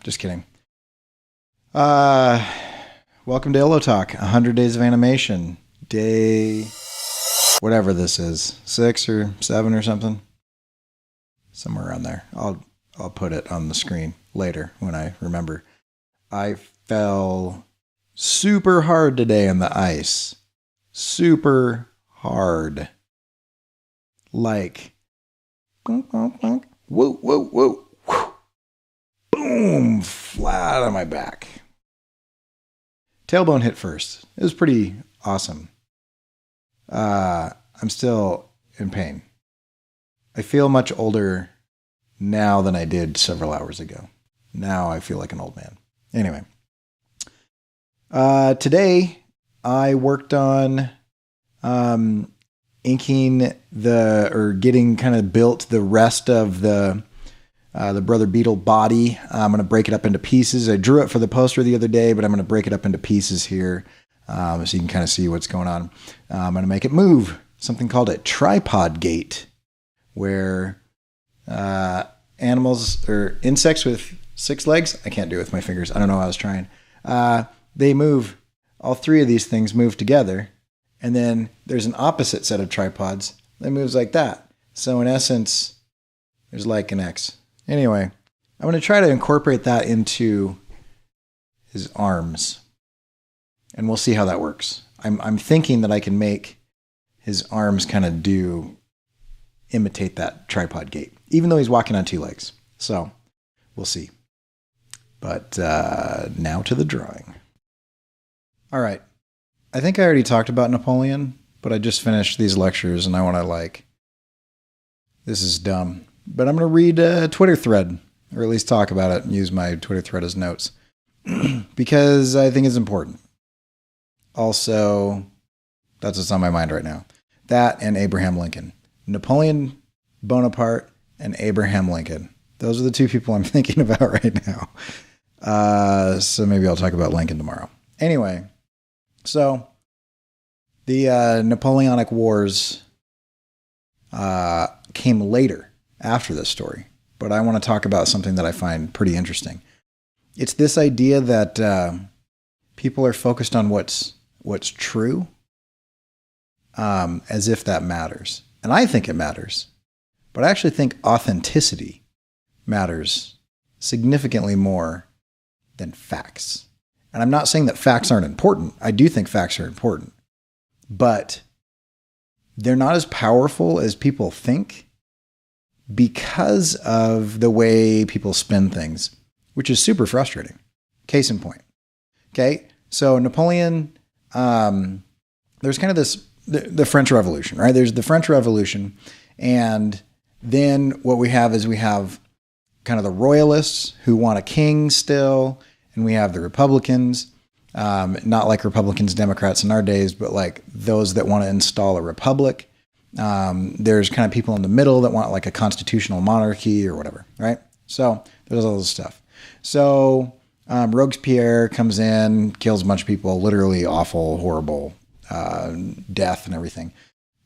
Just kidding. Welcome to Illo Talk, 100 Days of Animation. Day, whatever this is, 6 or 7 or something. Somewhere around there. I'll put it on the screen later when I remember. I fell super hard today on the ice. Super hard. Like, whoa, whoa, whoa, whoa. Boom, flat on my back. Tailbone hit first. It was pretty awesome. I'm still in pain. I feel much older now than I did several hours ago. Now I feel like an old man. Anyway. Today I worked on inking getting kind of built the rest of the Brother Beetle body. I'm going to break it up into pieces. I drew it for the poster the other day, but I'm going to break it up into pieces here so you can kind of see what's going on. I'm going to make it move. Something called a tripod gait, where animals or insects with 6 legs, I can't do it with my fingers. I don't know. I was trying. They move. All 3 of these things move together. And then there's an opposite set of tripods that moves like that. So in essence, there's like an X. Anyway, I'm going to try to incorporate that into his arms. And we'll see how that works. I'm thinking that I can make his arms kind of imitate that tripod gait, even though he's walking on 2 legs. So we'll see. But now to the drawing. All right. I think I already talked about Napoleon, but I just finished these lectures and I want to this is dumb. But I'm going to read a Twitter thread, or at least talk about it and use my Twitter thread as notes, because I think it's important. Also, that's what's on my mind right now. That and Abraham Lincoln. Napoleon Bonaparte and Abraham Lincoln. Those are the 2 people I'm thinking about right now. So maybe I'll talk about Lincoln tomorrow. Anyway, so the Napoleonic Wars came later after this story, but I want to talk about something that I find pretty interesting. It's this idea that people are focused on what's true, as if that matters. And I think it matters, but I actually think authenticity matters significantly more than facts. And I'm not saying that facts aren't important. I do think facts are important, but they're not as powerful as people think because of the way people spin things, which is super frustrating. Case in point. Okay. So Napoleon, there's kind of the French Revolution, right? There's the French Revolution. And then what we have is we have kind of the royalists who want a king still. And we have the Republicans, not like Republicans, Democrats in our days, but like those that want to install a republic. There's kind of people in the middle that want like a constitutional monarchy or whatever, right? So there's all this stuff. So Robespierre comes in, kills a bunch of people, literally awful, horrible death and everything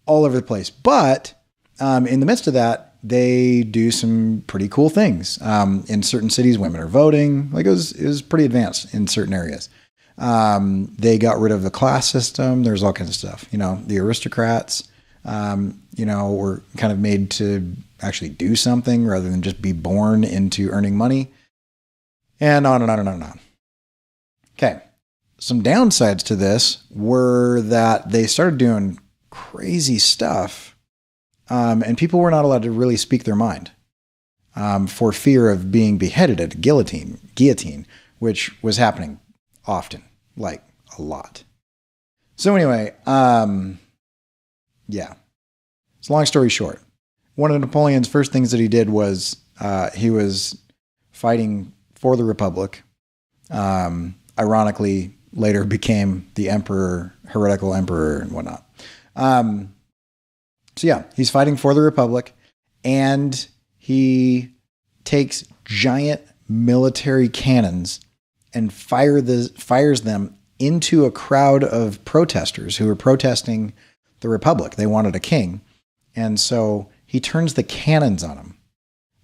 all over the place. But in the midst of that, they do some pretty cool things. In certain cities, women are voting. Like it was pretty advanced in certain areas. They got rid of the class system. There's all kinds of stuff. The aristocrats, were kind of made to actually do something rather than just be born into earning money. And on and on and on and on. Okay. Some downsides to this were that they started doing crazy stuff. And people were not allowed to really speak their mind for fear of being beheaded at a guillotine, which was happening often, like a lot. So anyway, yeah. So long story short, one of Napoleon's first things that he did was he was fighting for the Republic. Ironically, later became the emperor, heretical emperor and whatnot. So yeah, he's fighting for the Republic, and he takes giant military cannons and fires them into a crowd of protesters who were protesting the Republic. They wanted a king. And so he turns the cannons on them.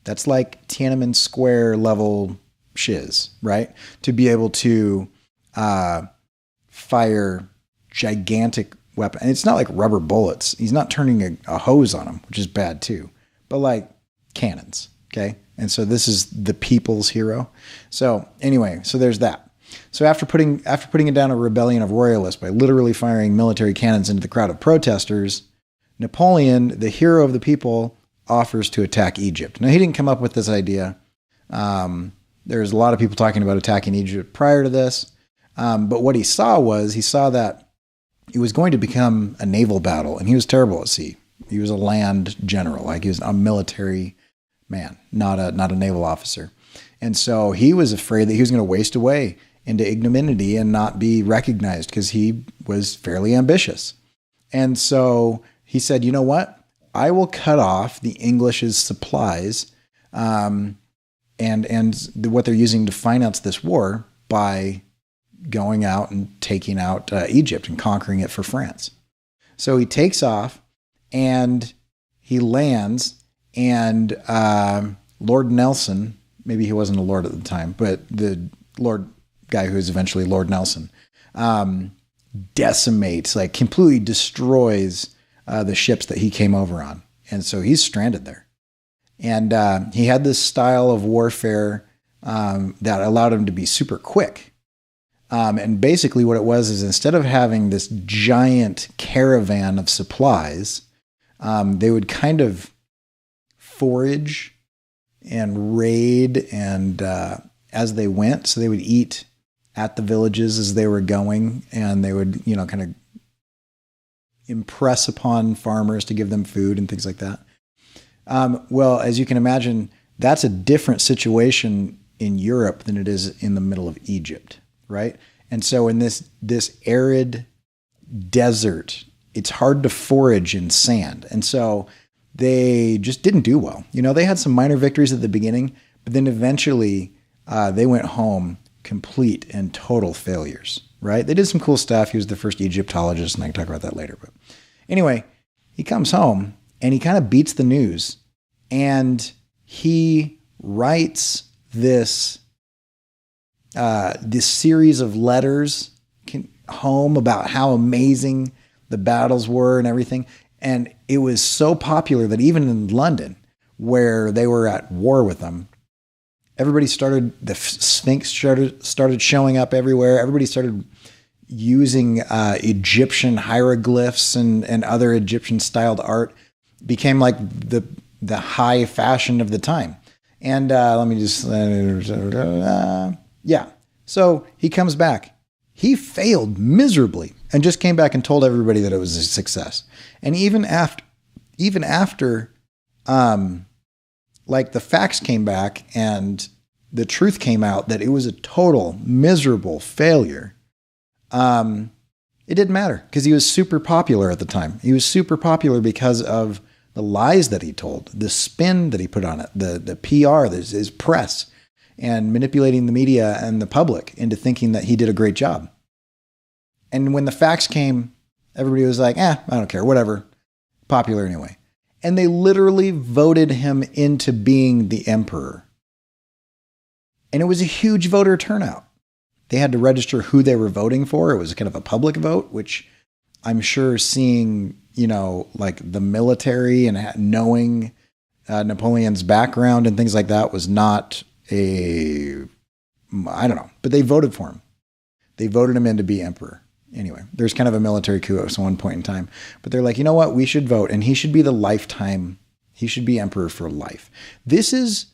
That's like Tiananmen Square level shiz, right? To be able to fire gigantic weapon. And it's not like rubber bullets. He's not turning a hose on them, which is bad too, but like cannons. Okay. And so this is the people's hero. So anyway, so there's that. So after putting down a rebellion of royalists by literally firing military cannons into the crowd of protesters, Napoleon, the hero of the people, offers to attack Egypt. Now, he didn't come up with this idea. There's a lot of people talking about attacking Egypt prior to this. But what he saw that it was going to become a naval battle, and he was terrible at sea. He was a land general, like he was a military man, not a naval officer. And so he was afraid that he was going to waste away into ignominy and not be recognized because he was fairly ambitious. And so he said, you know what? I will cut off the English's supplies and what they're using to finance this war by going out and taking out Egypt and conquering it for France. So he takes off and he lands, and Lord Nelson, maybe he wasn't a lord at the time, but the Lord guy who is eventually Lord Nelson, decimates, like completely destroys the ships that he came over on. And so he's stranded there. And he had this style of warfare that allowed him to be super quick. And basically what it was is, instead of having this giant caravan of supplies, they would kind of forage and raid and as they went. So they would eat at the villages as they were going, and they would, kind of impress upon farmers to give them food and things like that. Well, as you can imagine, that's a different situation in Europe than it is in the middle of Egypt, right? And so in this arid desert, it's hard to forage in sand. And so they just didn't do well. They had some minor victories at the beginning, but then eventually they went home complete and total failures, right? They did some cool stuff. He was the first Egyptologist, and I can talk about that later. But anyway, he comes home and he kind of beats the news, and he writes this series of letters home about how amazing the battles were and everything. And it was so popular that even in London, where they were at war with them, the Sphinx started showing up everywhere. Everybody started using Egyptian hieroglyphs and other Egyptian styled art. Became like the high fashion of the time. And let me just, yeah. So he comes back. He failed miserably and just came back and told everybody that it was a success. And even after like the facts came back and the truth came out that it was a total miserable failure, it didn't matter because he was super popular at the time. He was super popular because of the lies that he told, the spin that he put on it, the PR, his press, and manipulating the media and the public into thinking that he did a great job. And when the facts came, everybody was like, I don't care, whatever, popular anyway. And they literally voted him into being the emperor. And it was a huge voter turnout. They had to register who they were voting for. It was kind of a public vote, which I'm sure seeing, like the military and knowing Napoleon's background and things like that was not I don't know, but they voted for him. They voted him in to be emperor. Anyway, there's kind of a military coup at one point in time, but they're like, you know what? We should vote, and he should be he should be emperor for life. This is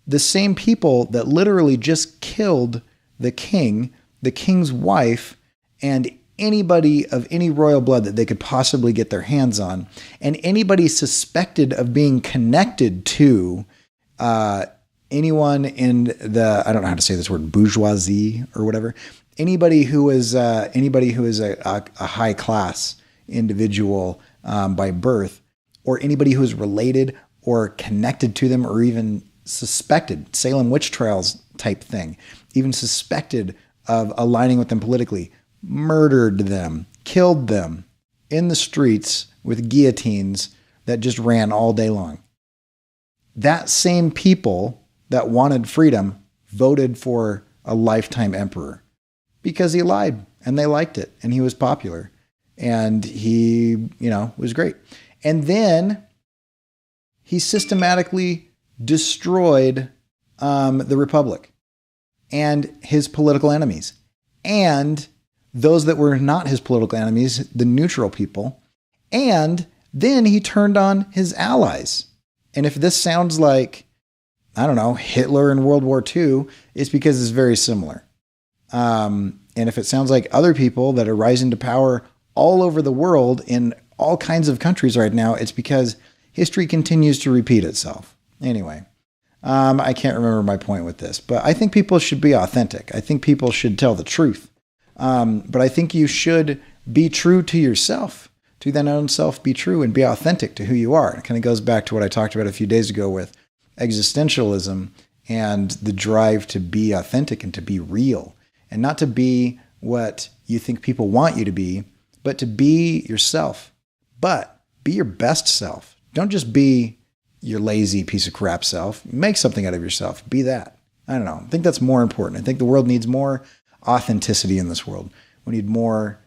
the same people that literally just killed the king's wife, and anybody of any royal blood that they could possibly get their hands on, and anybody suspected of being connected to anyone in the, I don't know how to say this word, bourgeoisie or whatever. Anybody who is a high class individual by birth, or anybody who is related or connected to them, or even suspected, Salem witch trials type thing, even suspected of aligning with them politically, murdered them, killed them in the streets with guillotines that just ran all day long. That same people that wanted freedom voted for a lifetime emperor because he lied and they liked it and he was popular and he, was great. And then he systematically destroyed the Republic and his political enemies and those that were not his political enemies, the neutral people. And then he turned on his allies. And if this sounds like, I don't know, Hitler in World War II, it's because it's very similar. And if it sounds like other people that are rising to power all over the world in all kinds of countries right now, it's because history continues to repeat itself. Anyway, I can't remember my point with this, but I think people should be authentic. I think people should tell the truth. But I think you should be true to yourself, to thine own self be true and be authentic to who you are. It kind of goes back to what I talked about a few days ago with existentialism and the drive to be authentic and to be real and not to be what you think people want you to be, but to be yourself. But be your best self. Don't just be your lazy piece of crap self. Make something out of yourself. Be that. I don't know. I think that's more important. I think the world needs more authenticity in this world. We need more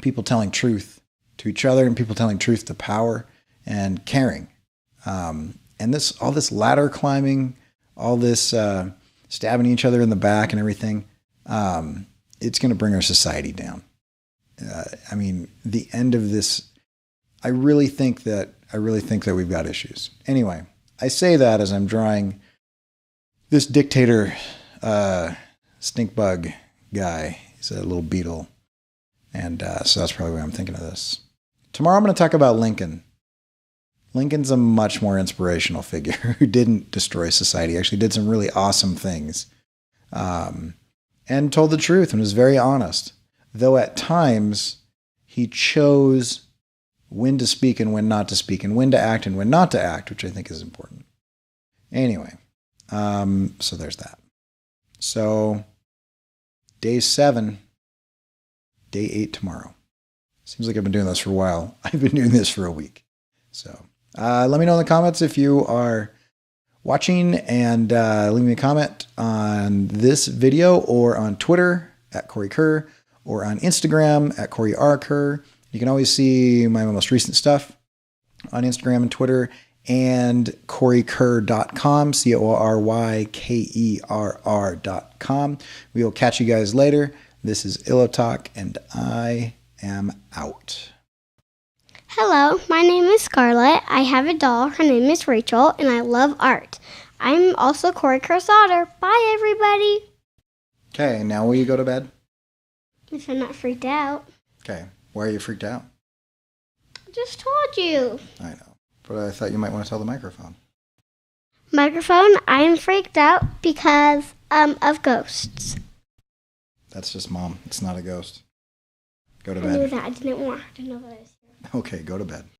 people telling truth to each other and people telling truth to power and caring. And all this ladder climbing, all this stabbing each other in the back and everything, it's going to bring our society down. The end of this, I really think that we've got issues. Anyway, I say that as I'm drawing this dictator stink bug guy. He's a little beetle. And so that's probably why I'm thinking of this. Tomorrow I'm going to talk about Lincoln. Lincoln's a much more inspirational figure who didn't destroy society, actually did some really awesome things, and told the truth and was very honest. Though at times he chose when to speak and when not to speak, and when to act and when not to act, which I think is important. Anyway, so there's that. So day 7, day 8 tomorrow. Seems like I've been doing this for a while. I've been doing this for a week. So let me know in the comments if you are watching, and leave me a comment on this video or on Twitter at Cory Kerr or on Instagram at Cory R. Kerr. You can always see my most recent stuff on Instagram and Twitter and CoryKerr.com, CoryKerr.com. We will catch you guys later. This is Illotalk, and I am out. Hello, my name is Scarlett. I have a doll. Her name is Rachel, and I love art. I'm also Cory Kerr's daughter. Bye, everybody. Okay, now will you go to bed? If I'm not freaked out. Okay, why are you freaked out? I just told you. I know, but I thought you might want to tell the microphone. Microphone, I am freaked out because of ghosts. That's just Mom. It's not a ghost. Go to I bed. knew that. I didn't want her to know that I was here. Okay, go to bed.